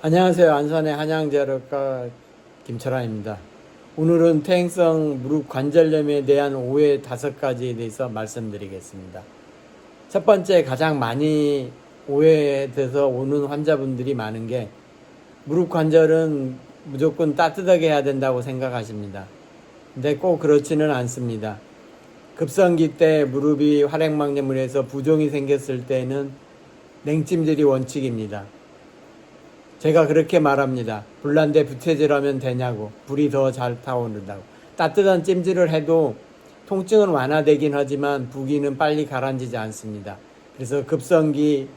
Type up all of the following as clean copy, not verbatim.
안녕하세요. 안산의 한양제약과 김철환입니다. 오늘은 퇴행성 무릎 관절염에 대한 오해 5가지에 대해서 말씀드리겠습니다. 첫 번째, 가장 많이 오해돼서 오는 환자분들이 많은 게 무릎 관절은 무조건 따뜻하게 해야 된다고 생각하십니다. 근데 꼭 그렇지는 않습니다. 급성기 때 무릎이 활액막염을해서 부종이 생겼을 때는 냉찜질이 원칙입니다. 제가 그렇게 말합니다. 불난데 부채질하면 되냐고. 불이 더 잘 타오른다고. 따뜻한 찜질을 해도 통증은 완화되긴 하지만 부기는 빨리 가라앉지 않습니다. 그래서 급성기인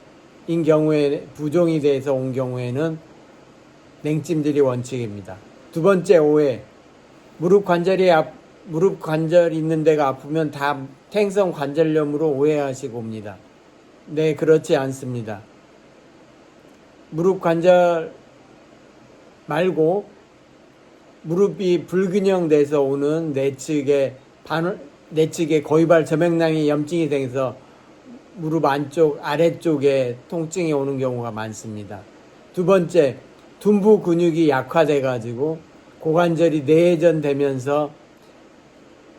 경우에 부종이 돼서 온 경우에는 냉찜질이 원칙입니다. 두 번째 오해. 무릎 관절 있는 데가 아프면 다 퇴행성 관절염으로 오해하시고 옵니다. 네, 그렇지 않습니다. 무릎 관절 말고 무릎이 불균형돼서 오는 내측에 거위발 저맥낭이 염증이 생겨서 무릎 안쪽 아래쪽에 통증이 오는 경우가 많습니다. 두 번째, 둔부 근육이 약화돼 가지고 고관절이 내전되면서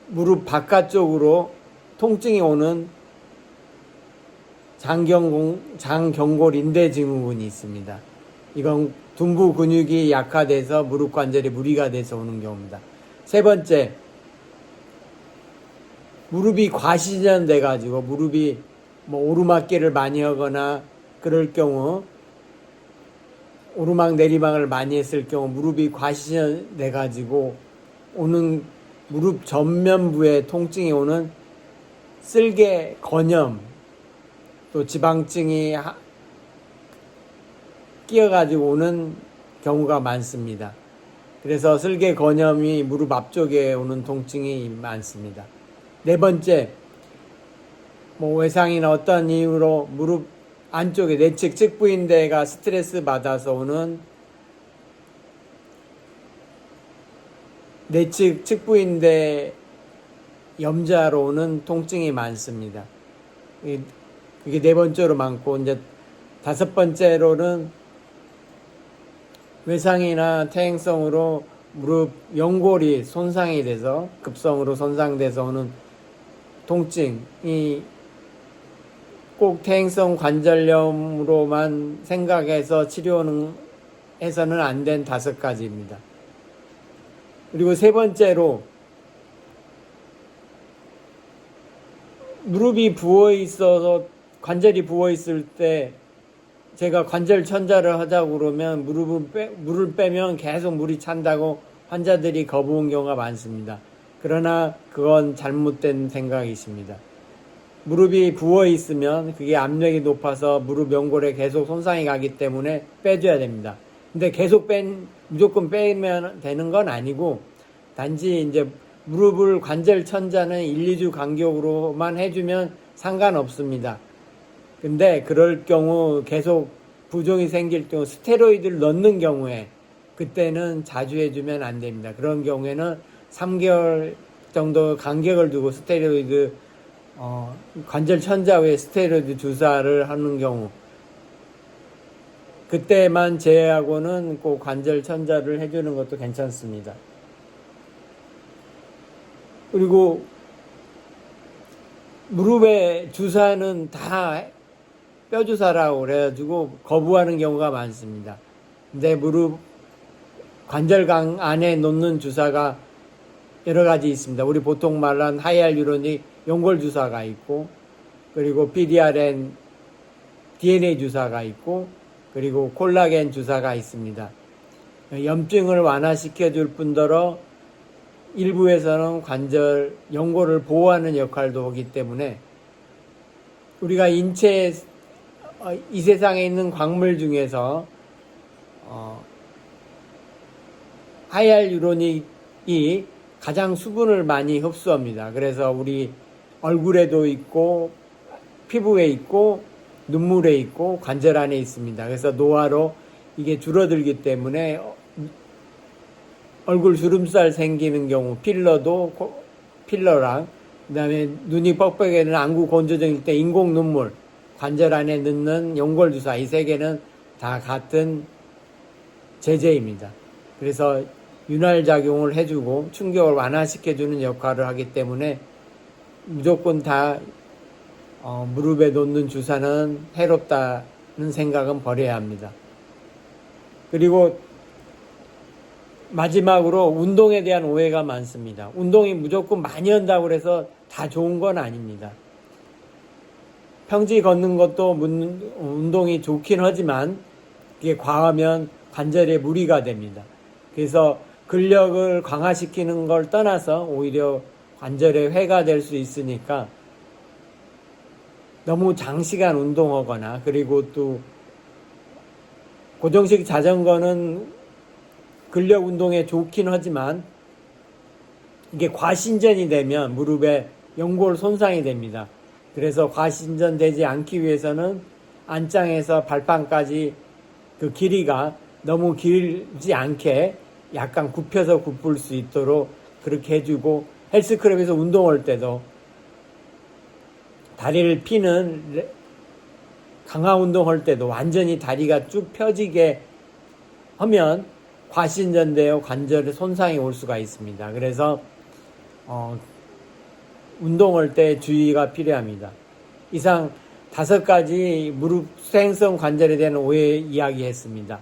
무릎 바깥쪽으로 통증이 오는 장경골 인대 증후군이 있습니다. 이건 둔부 근육이 약화돼서 무릎 관절에 무리가 돼서 오는 경우입니다. 세 번째, 무릎이 과시전돼 가지고 무릎이 오르막길을 많이 하거나 그럴 경우, 오르막 내리막을 많이 했을 경우 무릎이 과시전돼 가지고 오는 무릎 전면부에 통증이 오는 쓸개 건염, 또 지방층이 끼어가지고 오는 경우가 많습니다. 그래서 쓸개 건염이 무릎 앞쪽에 오는 통증이 많습니다. 네 번째, 외상이나 어떤 이유로 무릎 안쪽에 내측 측부인대가 스트레스 받아서 오는 내측 측부인대 염자로 오는 통증이 많습니다. 그게 네 번째로 많고, 이제 다섯 번째로는 외상이나 퇴행성으로 무릎 연골이 손상이 돼서 급성으로 손상돼서 오는 통증이 꼭 퇴행성 관절염으로만 생각해서 치료는 해서는 안 된 5가지입니다. 그리고 세 번째로 무릎이 부어 있어서 관절이 부어 있을 때 제가 관절 천자를 하자고 그러면 물을 빼면 계속 물이 찬다고 환자들이 거부한 경우가 많습니다. 그러나 그건 잘못된 생각이십니다. 무릎이 부어 있으면 그게 압력이 높아서 무릎 연골에 계속 손상이 가기 때문에 빼줘야 됩니다. 근데 무조건 빼면 되는 건 아니고, 단지 이제 무릎을 관절 천자는 1, 2주 간격으로만 해주면 상관없습니다. 근데 그럴 경우 계속 부종이 생길 경우 스테로이드를 넣는 경우에 그때는 자주 해주면 안 됩니다. 그런 경우에는 3개월 정도 간격을 두고 스테로이드 관절 천자 외에 스테로이드 주사를 하는 경우, 그때만 제외하고는 꼭 관절 천자를 해주는 것도 괜찮습니다. 그리고 무릎에 주사는 다 뼈주사라고 그래가지고 거부하는 경우가 많습니다. 근데 무릎 관절강 안에 놓는 주사가 여러 가지 있습니다. 우리 보통 말한 하이알루로닉 연골 주사가 있고, 그리고 PDRN DNA 주사가 있고, 그리고 콜라겐 주사가 있습니다. 염증을 완화시켜 줄 뿐더러 일부에서는 관절 연골을 보호하는 역할도 하기 때문에 우리가 인체에 이 세상에 있는 광물 중에서 하이알루로닉이 가장 수분을 많이 흡수합니다. 그래서 우리 얼굴에도 있고 피부에 있고 눈물에 있고 관절 안에 있습니다. 그래서 노화로 이게 줄어들기 때문에 얼굴 주름살 생기는 경우 필러랑, 그다음에 눈이 뻑뻑해지는 안구 건조증일 때 인공 눈물, 관절 안에 넣는 연골 주사, 이 3개는 다 같은 제재입니다. 그래서 윤활작용을 해주고 충격을 완화시켜주는 역할을 하기 때문에 무조건 다 무릎에 놓는 주사는 해롭다는 생각은 버려야 합니다. 그리고 마지막으로 운동에 대한 오해가 많습니다. 운동이 무조건 많이 한다고 해서 다 좋은 건 아닙니다. 평지 걷는 것도 운동이 좋긴 하지만 그게 과하면 관절에 무리가 됩니다. 그래서 근력을 강화시키는 걸 떠나서 오히려 관절에 해가 될 수 있으니까 너무 장시간 운동하거나, 그리고 또 고정식 자전거는 근력 운동에 좋긴 하지만 이게 과신전이 되면 무릎에 연골 손상이 됩니다. 그래서 과신전 되지 않기 위해서는 안장에서 발판까지 그 길이가 너무 길지 않게 약간 굽혀서 굽을 수 있도록 그렇게 해주고, 헬스클럽에서 운동할 때도 다리를 피는 강화 운동할 때도 완전히 다리가 쭉 펴지게 하면 과신전되어 관절에 손상이 올 수가 있습니다. 그래서 운동할 때 주의가 필요합니다. 이상 5가지 무릎 수행성 관절에 대한 오해 이야기했습니다.